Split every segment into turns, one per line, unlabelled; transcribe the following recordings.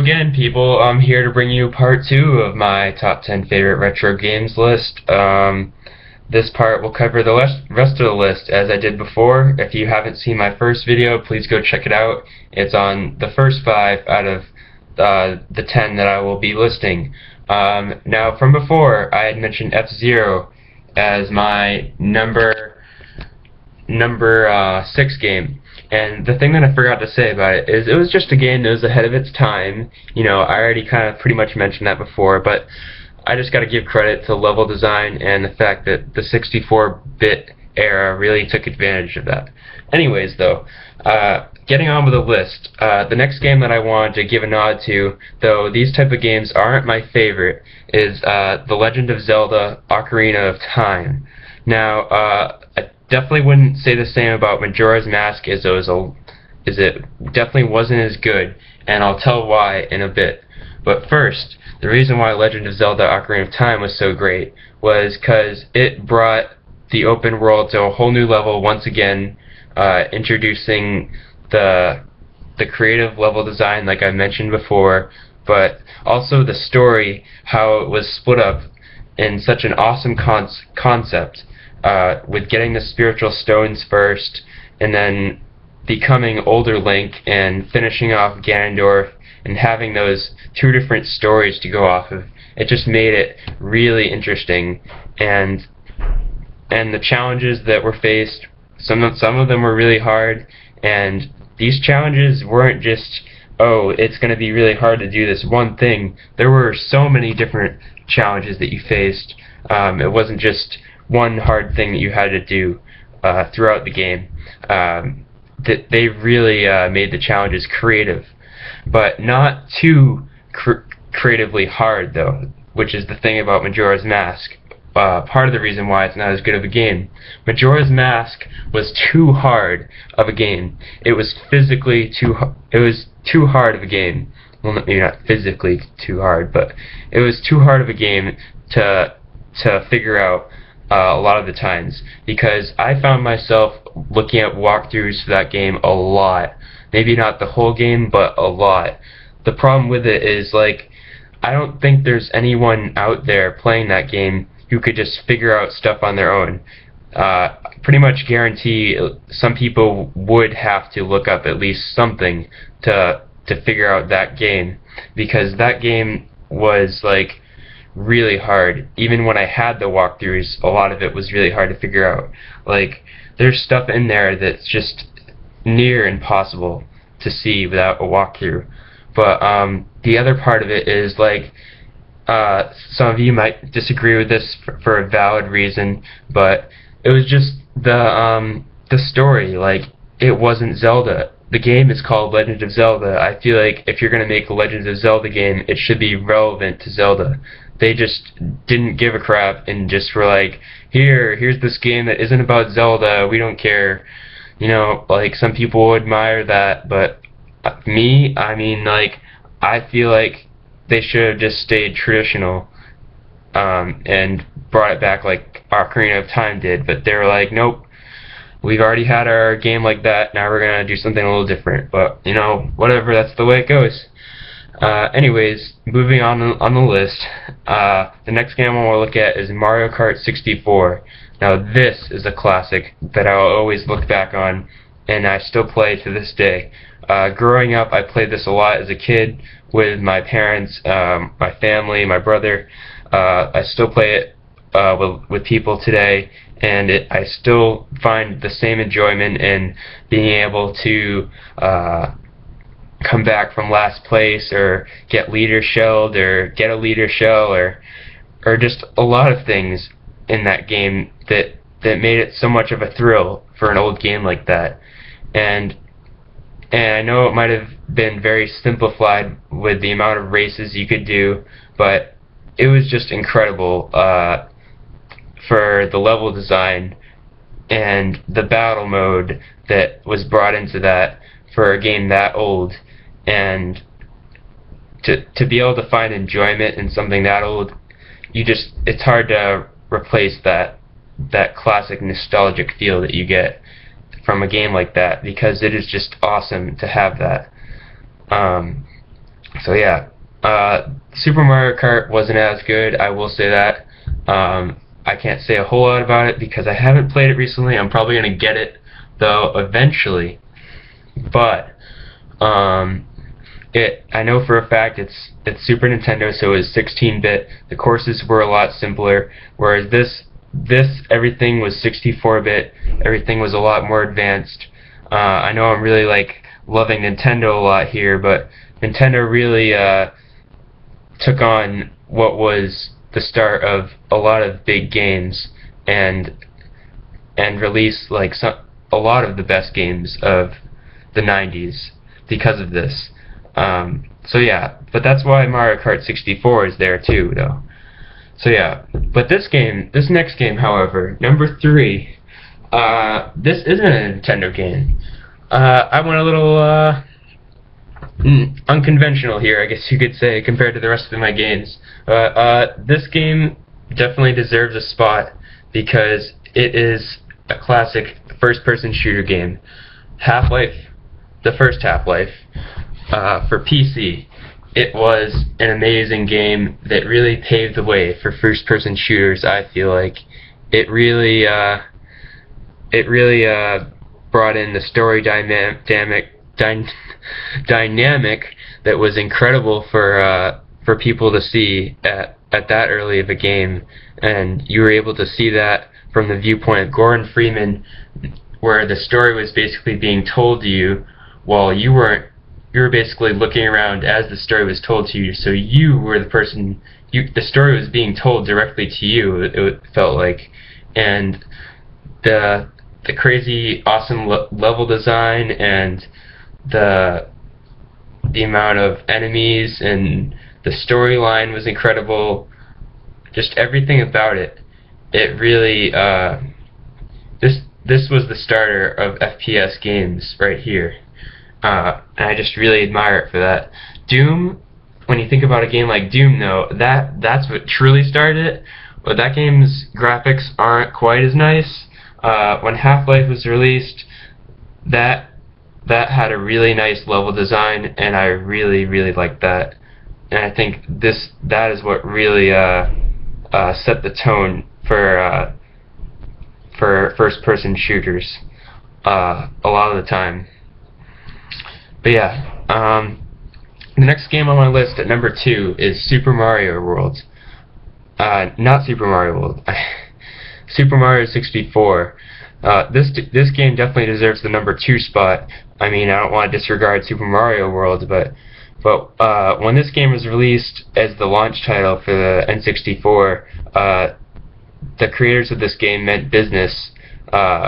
again, people. I'm here to bring you part 2 of my top 10 favorite retro games list. This part will cover the rest of the list as I did before. If you haven't seen my first video, please go check it out. It's on the first 5 out of the 10 that I will be listing. Now, from before, I had mentioned F-Zero as my number 6 game. And the thing that I forgot to say about it is it was just a game that was ahead of its time. You know, I already kind of pretty much mentioned that before, but I just got to give credit to level design and the fact that the 64-bit era really took advantage of that. Anyways, though, getting on with the list, the next game that I wanted to give a nod to, though these type of games aren't my favorite, is The Legend of Zelda: Ocarina of Time. Now, I definitely wouldn't say the same about Majora's Mask as it definitely wasn't as good, and I'll tell why in a bit. But first, the reason why Legend of Zelda: Ocarina of Time was so great was because it brought the open world to a whole new level once again, introducing the creative level design like I mentioned before, but also the story, how it was split up in such an awesome concept, with getting the spiritual stones first, and then becoming older Link and finishing off Ganondorf, and having those 2 different stories to go off of. It just made it really interesting, and the challenges that were faced, some of them were really hard, and these challenges weren't just, oh, it's going to be really hard to do this one thing. There were so many different challenges that you faced. It wasn't just one hard thing that you had to do throughout the game. That they really made the challenges creative, but not too creatively hard, though, which is the thing about Majora's Mask. Part of the reason why it's not as good of a game. Majora's Mask was too hard of a game. It was physically too hard of a game. Well, maybe not physically too hard, but it was too hard of a game to figure out a lot of the times, because I found myself looking at walkthroughs for that game a lot. Maybe not the whole game, but a lot. The problem with it is, like, I don't think there's anyone out there playing that game who could just figure out stuff on their own. Pretty much guarantee some people would have to look up at least something to figure out that game, because that game was, like, really hard. Even when I had the walkthroughs, a lot of it was really hard to figure out. Like, there's stuff in there that's just near impossible to see without a walkthrough. But the other part of it is, like, some of you might disagree with this for a valid reason, but it was just the story. Like, it wasn't Zelda. The game is called Legend of Zelda. I feel like if you're going to make a Legend of Zelda game, it should be relevant to Zelda. They just didn't give a crap and just were like, here's this game that isn't about Zelda, we don't care. You know, like, some people admire that, but me, I mean, like, I feel like they should have just stayed traditional, and brought it back like Ocarina of Time did, but they were like, nope, we've already had our game like that, now we're gonna do something a little different. But, you know, whatever, that's the way it goes. Anyways, moving on the list, the next game I want to look at is Mario Kart 64. Now, this is a classic that I'll always look back on, and I still play to this day. Growing up, I played this a lot as a kid with my parents, my family, my brother. I still play it with people today, and I still find the same enjoyment in being able to come back from last place, or get leader shelled, or get a leader shell, or just a lot of things in that game that made it so much of a thrill for an old game like that. And I know it might have been very simplified with the amount of races you could do, but it was just incredible for the level design and the battle mode that was brought into that for a game that old. And to be able to find enjoyment in something that old, it's hard to replace that classic nostalgic feel that you get from a game like that, because it is just awesome to have that. So yeah, Super Mario Kart wasn't as good. I will say that. I can't say a whole lot about it because I haven't played it recently. I'm probably gonna get it though eventually. But I know for a fact it's Super Nintendo, so it's 16-bit. The courses were a lot simpler, whereas this everything was 64-bit. Everything was a lot more advanced. I know I'm really like loving Nintendo a lot here, but Nintendo really took on what was the start of a lot of big games and released like a lot of the best games of the 90s because of this. So yeah, but that's why Mario Kart 64 is there too, though. So yeah, but this next game, however, number 3, this isn't a Nintendo game. I went a little unconventional here, I guess you could say, compared to the rest of my games. This game definitely deserves a spot because it is a classic first-person shooter game. Half-Life, the first Half-Life, for PC. It was an amazing game that really paved the way for first-person shooters. I feel like it really brought in the story dynamic that was incredible for people to see at that early of a game, and you were able to see that from the viewpoint of Gordon Freeman, where the story was basically being told to you while you were basically looking around as the story was told to you. So you were the person. The story was being told directly to you. It felt like, and the crazy, awesome level design and the amount of enemies and the storyline was incredible. Just everything about it. It really this was the starter of FPS games right here. And I just really admire it for that. Doom, when you think about a game like Doom, though, that's what truly started it. But that game's graphics aren't quite as nice. When Half-Life was released, that had a really nice level design, and I really, really liked that. And I think that is what really set the tone for first-person shooters a lot of the time. But yeah, the next game on my list at number 2 is Super Mario World. Not Super Mario World. Super Mario 64. This game definitely deserves the number 2 spot. I mean, I don't want to disregard Super Mario World, but when this game was released as the launch title for the N64, the creators of this game meant business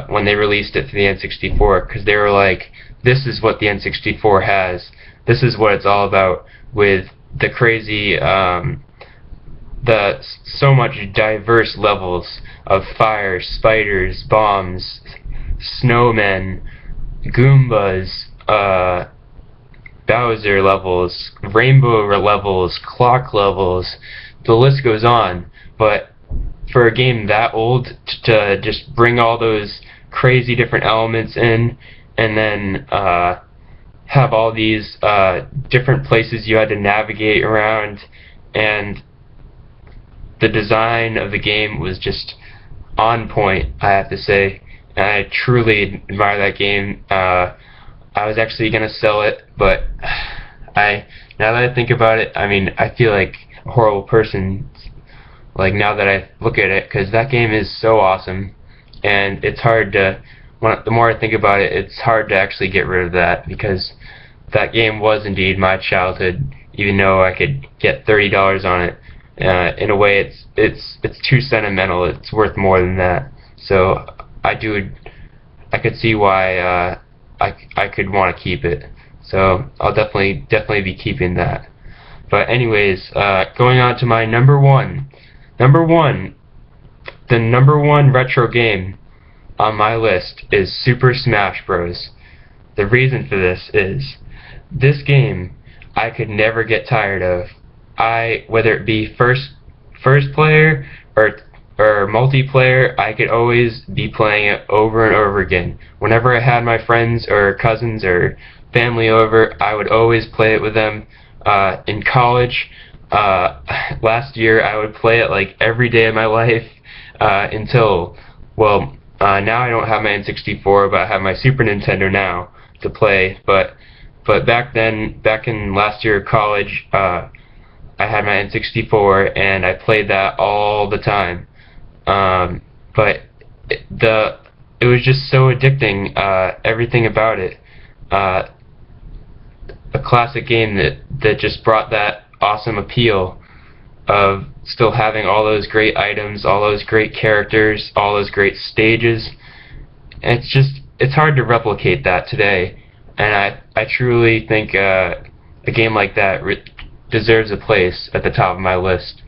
when they released it for the N64, because they were like, this is what the N64 has. This is what it's all about, with the crazy, so much diverse levels of fire, spiders, bombs, snowmen, Goombas, Bowser levels, Rainbow levels, Clock levels. The list goes on. But for a game that old to just bring all those crazy different elements in, and then have all these different places you had to navigate around, and the design of the game was just on point, I have to say, and I truly admire that game. I was actually going to sell it, but now that I think about it, I mean, I feel like a horrible person, like, now that I look at it, because that game is so awesome, and it's hard to, the more I think about it, it's hard to actually get rid of that, because that game was indeed my childhood, even though I could get $30 on it. In a way, it's too sentimental. It's worth more than that. So I could see why I could want to keep it. So I'll definitely be keeping that. But anyways, going on to my number one. The number one retro game on my list is Super Smash Bros. The reason for this is, this game I could never get tired of. Whether it be first player or multiplayer, I could always be playing it over and over again. Whenever I had my friends or cousins or family over, I would always play it with them In college, last year I would play it like every day of my life until, well, now I don't have my N64, but I have my Super Nintendo now to play. But back then, back in last year of college, I had my N64 and I played that all the time. But it was just so addicting, everything about it. A classic game that just brought that awesome appeal of still having all those great items, all those great characters, all those great stages. And it's hard to replicate that today. And I truly think a game like that deserves a place at the top of my list.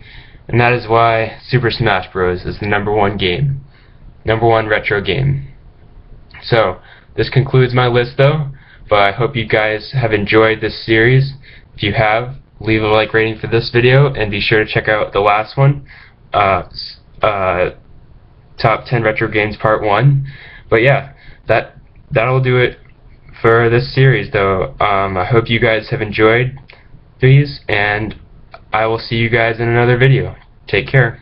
And that is why Super Smash Bros. Is the #1 game. #1 retro game. So, this concludes my list though, but I hope you guys have enjoyed this series. If you have, leave a like rating for this video, and be sure to check out the last one, Top 10 Retro Games Part 1. But yeah, that'll do it for this series though. I hope you guys have enjoyed these, and I will see you guys in another video. Take care.